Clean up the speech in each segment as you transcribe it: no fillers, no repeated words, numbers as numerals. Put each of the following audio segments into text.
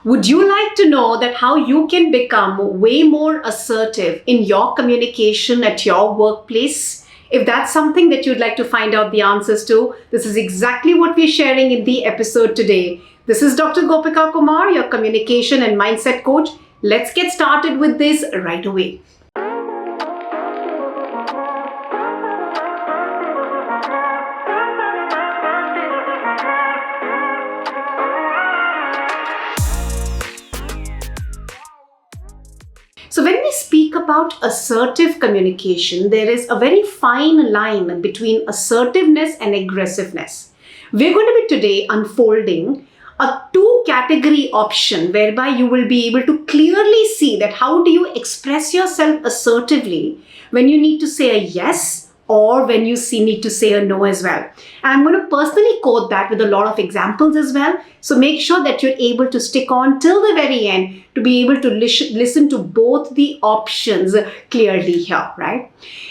Would you like to know that how you can become way more assertive in your communication at your workplace? If that's something that you'd like to find out the answers to, this is exactly what we're sharing in the episode today. This is DrGopikaKumar, your communication and mindset coach. Let's get started with this right away. So when we speak about assertive communication, there is a very fine line between assertiveness and aggressiveness. We're going to be today unfolding a two-category option whereby you will be able to clearly see that how do you express yourself assertively when you need to say a yes or when you need to say a no as well. And I'm going to personally quote that with a lot of examples as well. So make sure that you're able to stick on till the very end to be able to listen to both the options clearly here, right?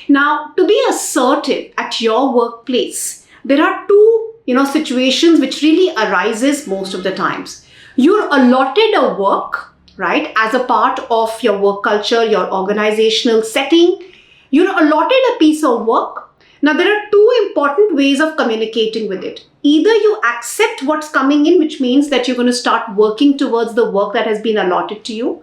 Now, to be assertive at your workplace, there are two situations which really arises most of the times. You're allotted a work, right, as a part of your work culture, your organizational setting. You're allotted a piece of work. Now, there are two important ways of communicating with it. Either you accept what's coming in, which means that you're going to start working towards the work that has been allotted to you,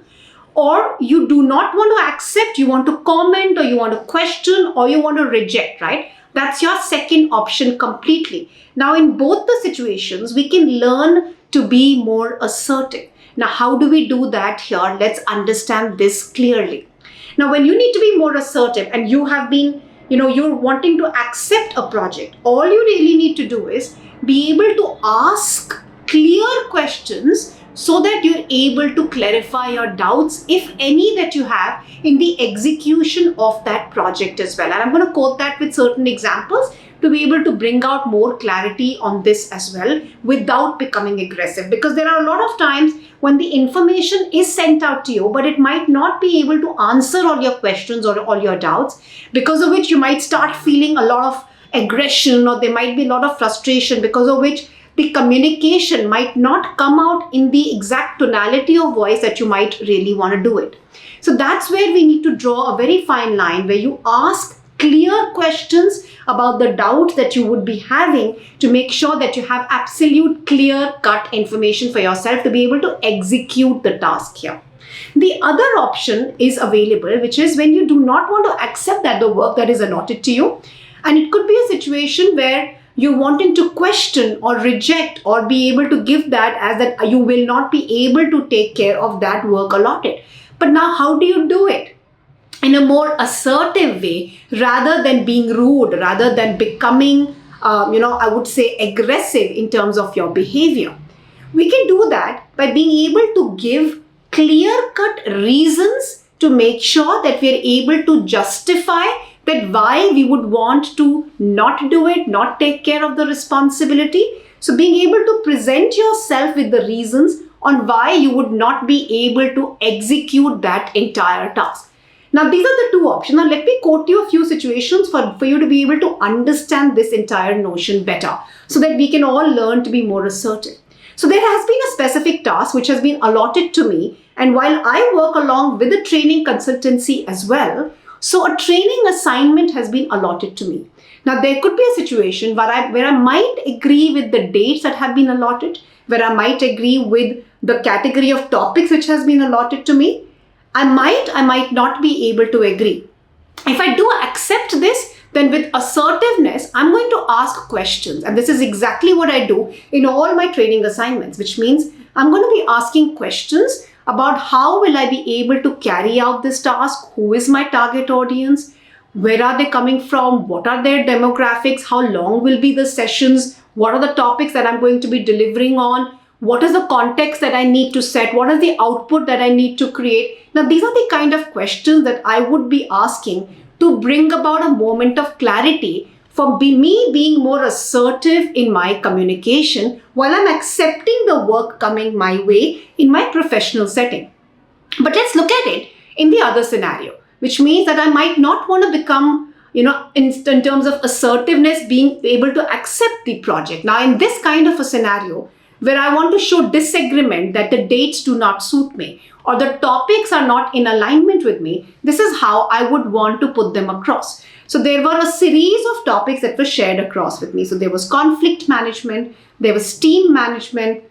or you do not want to accept, you want to comment, or you want to question, or you want to reject, right? That's your second option completely. Now, in both the situations, we can learn to be more assertive. Now, how do we do that here? Let's understand this clearly. Now, when you need to be more assertive and you have been, you're wanting to accept a project, all you really need to do is be able to ask clear questions so that you're able to clarify your doubts, if any, that you have in the execution of that project as well. And I'm going to quote that with certain examples to be able to bring out more clarity on this as well without becoming aggressive. Because there are a lot of times when the information is sent out to you, but it might not be able to answer all your questions or all your doubts, because of which you might start feeling a lot of aggression, or there might be a lot of frustration, because of which the communication might not come out in the exact tonality of voice that you might really want to do it. So that's where we need to draw a very fine line where you ask clear questions about the doubts that you would be having to make sure that you have absolute clear-cut information for yourself to be able to execute the task here. The other option is available, which is when you do not want to accept that the work that is allotted to you. And it could be a situation where you're wanting to question or reject or be able to give that as that you will not be able to take care of that work allotted. But now how do you do it? In a more assertive way, rather than being rude, rather than becoming, I would say aggressive in terms of your behavior. We can do that by being able to give clear-cut reasons to make sure that we are able to justify that why we would want to not do it, not take care of the responsibility. So being able to present yourself with the reasons on why you would not be able to execute that entire task. Now, these are the two options. Now, let me quote you a few situations for you to be able to understand this entire notion better so that we can all learn to be more assertive. So there has been a specific task which has been allotted to me, and while I work along with a training consultancy as well, so a training assignment has been allotted to me. Now, there could be a situation where I might agree with the dates that have been allotted, where I might agree with the category of topics which has been allotted to me. I might not be able to agree. If I do accept this, then with assertiveness, I'm going to ask questions. And this is exactly what I do in all my training assignments, which means I'm going to be asking questions about how will I be able to carry out this task? Who is my target audience? Where are they coming from? What are their demographics? How long will be the sessions? What are the topics that I'm going to be delivering on? What is the context that I need to set? What is the output that I need to create? Now, these are the kind of questions that I would be asking to bring about a moment of clarity for me being more assertive in my communication while I'm accepting the work coming my way in my professional setting. But let's look at it in the other scenario, which means that I might not want to become, in terms of assertiveness, being able to accept the project. Now, in this kind of a scenario, where I want to show disagreement, that the dates do not suit me or the topics are not in alignment with me, this is how I would want to put them across. So there were a series of topics that were shared across with me. So there was conflict management, there was team management,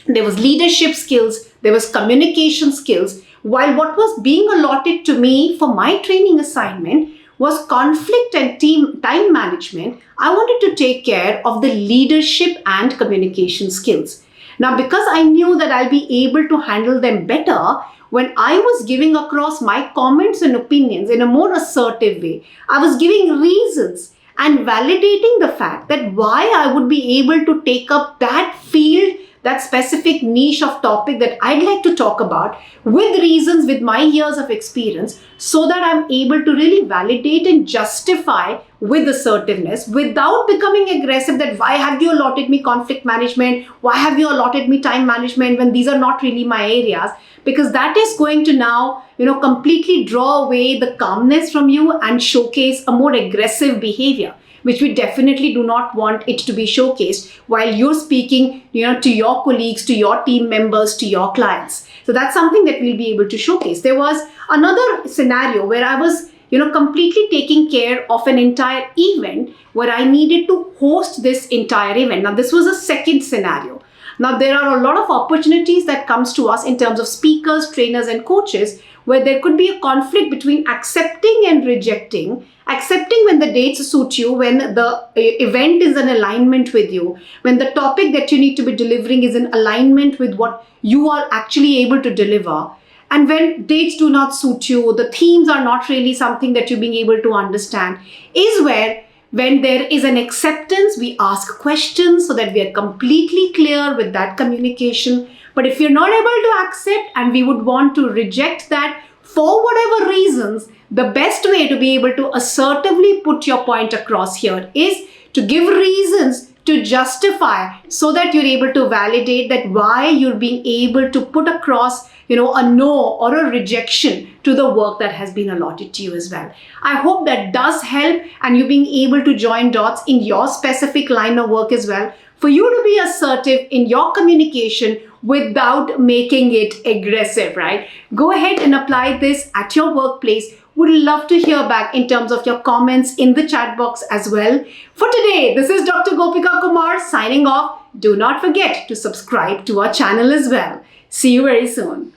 there was leadership skills, there was communication skills. While what was being allotted to me for my training assignment was conflict and time management, I wanted to take care of the leadership and communication skills. Now, because I knew that I'll be able to handle them better, when I was giving across my comments and opinions in a more assertive way, I was giving reasons and validating the fact that why I would be able to take up that field, that specific niche of topic that I'd like to talk about with reasons, with my years of experience, so that I'm able to really validate and justify with assertiveness without becoming aggressive, that why have you allotted me conflict management? Why have you allotted me time management when these are not really my areas? Because that is going to now, completely draw away the calmness from you and showcase a more aggressive behavior, which we definitely do not want it to be showcased while you're speaking, to your colleagues, to your team members, to your clients. So that's something that we'll be able to showcase. There was another scenario where I was, completely taking care of an entire event where I needed to host this entire event. Now, this was a second scenario. Now, there are a lot of opportunities that comes to us in terms of speakers, trainers, and coaches, where there could be a conflict between accepting and rejecting. Accepting when the dates suit you, when the event is in alignment with you, when the topic that you need to be delivering is in alignment with what you are actually able to deliver. And when dates do not suit you, the themes are not really something that you're being able to understand, is where when there is an acceptance, we ask questions so that we are completely clear with that communication. But if you're not able to accept and we would want to reject that for whatever reasons, the best way to be able to assertively put your point across here is to give reasons to justify, so that you're able to validate that why you're being able to put across, a no or a rejection to the work that has been allotted to you as well. I hope that does help, and you being able to join dots in your specific line of work as well, for you to be assertive in your communication without making it aggressive, right? Go ahead and apply this at your workplace. Would love to hear back in terms of your comments in the chat box as well. For today, this is Dr. Gopika Kumar signing off. Do not forget to subscribe to our channel as well. See you very soon.